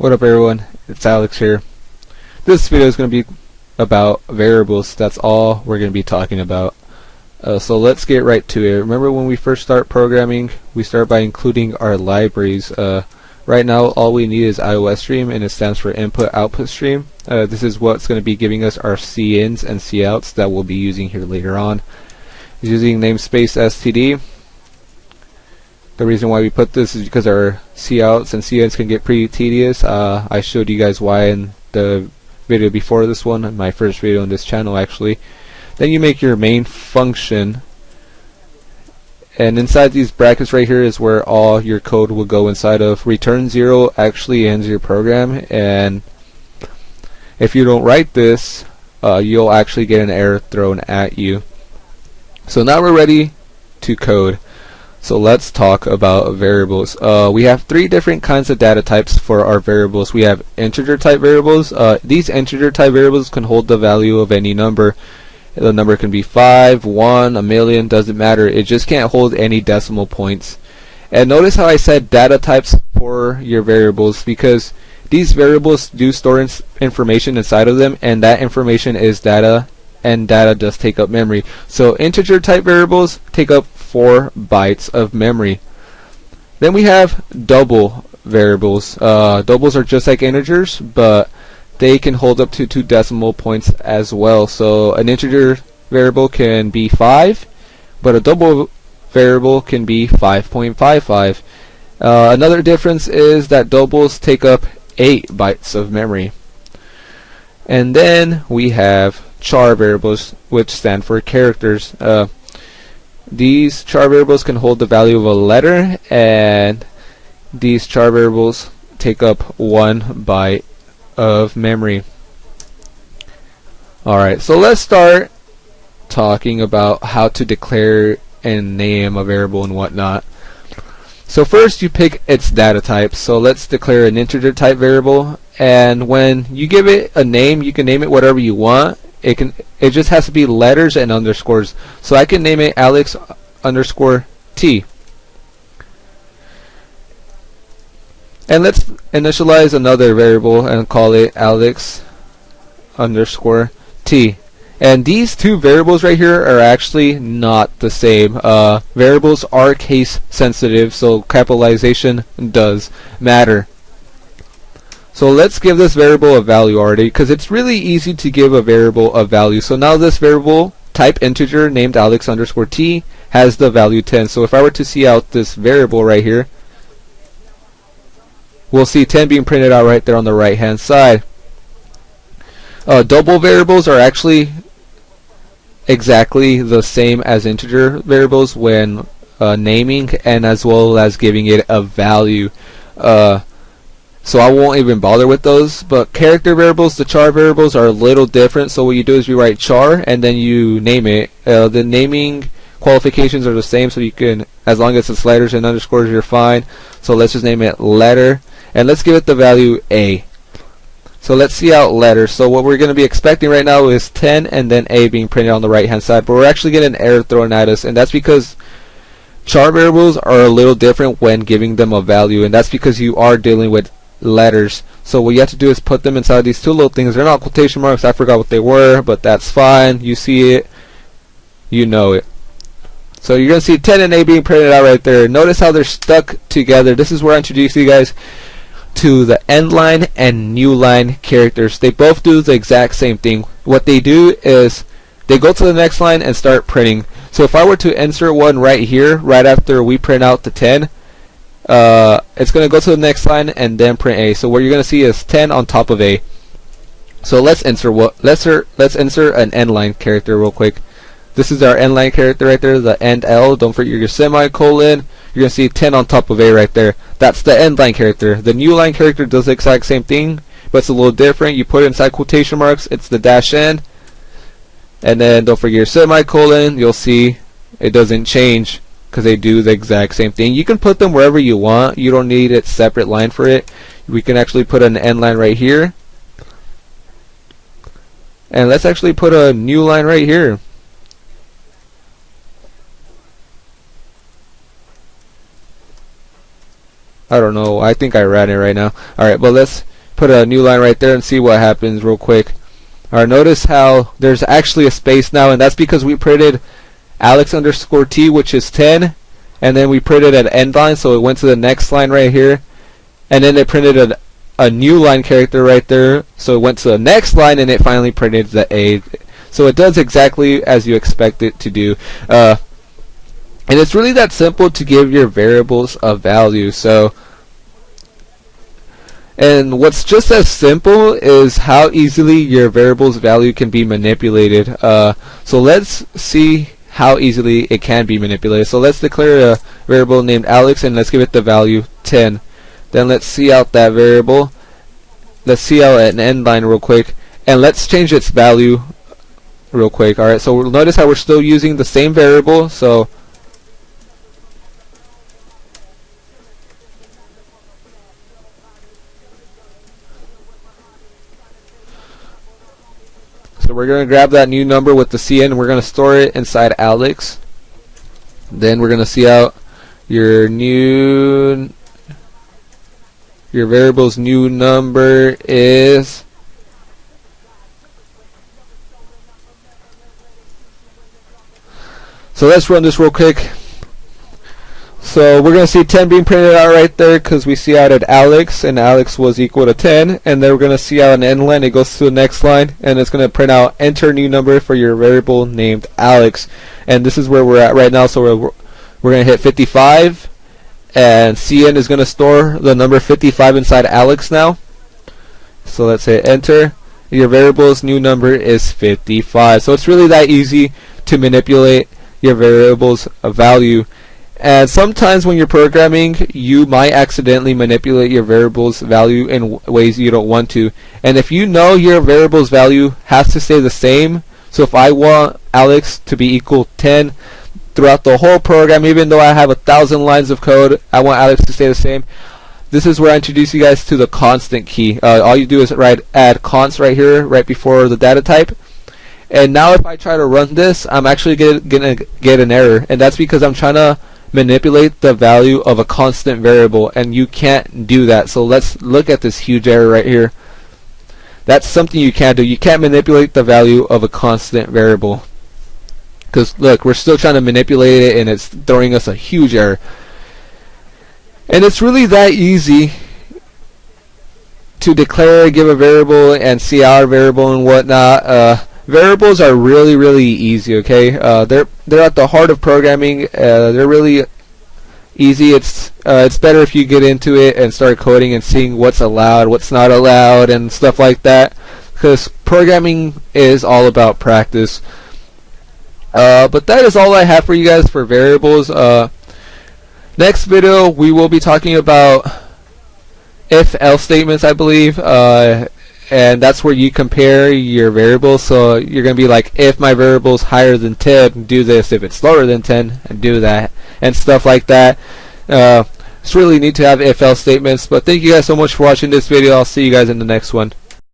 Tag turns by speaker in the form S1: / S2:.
S1: What up everyone, it's Alex here. This video is going to be about variables. That's all we're going to be talking about. So let's get right to it. Remember when we first start programming, we start by including our libraries. Right now all we need is IOStream, and it stands for Input Output Stream. This is what's going to be giving us our cins and couts that we'll be using here later on. It's using namespace std. The reason why we put this is because our couts and cins can get pretty tedious. I showed you guys why in the video before this one, my first video on this channel actually. Then you make your main function, and inside these brackets right here is where all your code will go inside of. Return 0 actually ends your program, and if you don't write this, you'll actually get an error thrown at you. So now we're ready to code. So let's talk about variables. We have three different kinds of data types for our variables. We have integer type variables. These integer type variables can hold the value of any number. The number can be 5, 1, a million, doesn't matter. It just can't hold any decimal points. And notice how I said data types for your variables, because these variables do store information inside of them, and that information is data, and data does take up memory. So integer type variables take up 4 bytes of memory. Then we have double variables. Doubles are just like integers, but they can hold up to 2 decimal points as well. So an integer variable can be 5, but a double variable can be 5.55. Another difference is that doubles take up 8 bytes of memory. And then we have char variables, which stand for characters. These char variables can hold the value of a letter, and these char variables take up 1 byte of memory. Alright, so let's start talking about how to declare and name a variable and whatnot. So first you pick its data type. So let's declare an integer type variable, and when you give it a name, you can name it whatever you want. It just has to be letters and underscores. So I can name it Alex underscore T. And let's initialize another variable and call it Alex underscore T. And these two variables right here are actually not the same. Variables are case sensitive, so capitalization does matter. So let's give this variable a value already, because it's really easy to give a variable a value. So now this variable type integer named Alex underscore T has the value 10. So if I were to see out this variable right here, we'll see 10 being printed out right there on the right hand side. Double variables are actually exactly the same as integer variables when naming, and as well as giving it a value. So I won't even bother with those. But character variables, the char variables, are a little different. So what you do is you write char and then you name it. The naming qualifications are the same, so you can, as long as it's letters and underscores, you're fine. So let's just name it letter, and let's give it the value A. So let's see out letter. So what we're going to be expecting right now is 10 and then A being printed on the right hand side, but we're actually getting an error thrown at us, and that's because char variables are a little different when giving them a value, and that's because you are dealing with letters. So what you have to do is put them inside these two little things. They're not quotation marks. I forgot what they were, but that's fine. You see it, you know it. So you're going to see 10 and A being printed out right there. Notice how they're stuck together. This is where I introduce you guys to the end line and new line characters. They both do the exact same thing. What they do is they go to the next line and start printing. So if I were to insert one right here, right after we print out the 10, it's going to go to the next line and then print A. So what you're going to see is 10 on top of A. So let's insert an end line character real quick. This is our end line character right there, the end L. Don't forget your semicolon. You're going to see 10 on top of A right there. That's the end line character. The new line character does the exact same thing, but it's a little different. You put it inside quotation marks. It's the dash N. And then don't forget your semicolon. You'll see it doesn't change because they do the exact same thing. You can put them wherever you want. You don't need a separate line for it. We can actually put an end line right here. And let's actually put a new line right here. I don't know. I think I ran it right now. Alright, but let's put a new line right there and see what happens real quick. Alright, notice how there's actually a space now, and that's because we printed Alex underscore T, which is 10, and then we printed an end line, so it went to the next line right here, and then it printed a new line character right there, so it went to the next line, and it finally printed the A. So it does exactly as you expect it to do. And it's really that simple to give your variables a value. And what's just as simple is how easily your variable's value can be manipulated. So let's see how easily it can be manipulated. So let's declare a variable named Alex, and let's give it the value 10. Then let's see out that variable. Let's see out an end line real quick, and let's change its value real quick. Alright, so notice how we're still using the same variable. So we're going to grab that new number with the CN, and we're going to store it inside Alex. Then we're going to see out your variable's new number is so let's run this real quick. So we're going to see 10 being printed out right there because we see out at Alex, and Alex was equal to 10. And then we're going to see out an end line. It goes to the next line, and it's going to print out enter new number for your variable named Alex. And this is where we're at right now. So we're going to hit 55, and CN is going to store the number 55 inside Alex now. So let's hit enter. Your variable's new number is 55. So it's really that easy to manipulate your variable's value. And sometimes when you're programming, you might accidentally manipulate your variable's value in ways you don't want to. And if you know your variable's value has to stay the same, so if I want Alex to be equal 10 throughout the whole program, even though I have 1,000 lines of code, I want Alex to stay the same. This is where I introduce you guys to the constant key. All you do is add const right here, right before the data type. And now if I try to run this, I'm actually gonna get an error, and that's because I'm trying to manipulate the value of a constant variable, and you can't do that. So let's look at this huge error right here. That's something you can't do. You can't manipulate the value of a constant variable, because look, we're still trying to manipulate it, and it's throwing us a huge error. And it's really that easy to declare, give a variable, and see our variable and whatnot. Variables are really easy, okay? They're at the heart of programming. They're really easy. It's better if you get into it and start coding and seeing what's allowed, what's not allowed, and stuff like that, because programming is all about practice. But that is all I have for you guys for variables. Next video we will be talking about if-else statements, I believe. And that's where you compare your variables. So you're going to be like, if my variable is higher than 10, do this. If it's lower than 10, do that. And stuff like that. It's really neat to have if-else statements. But thank you guys so much for watching this video. I'll see you guys in the next one.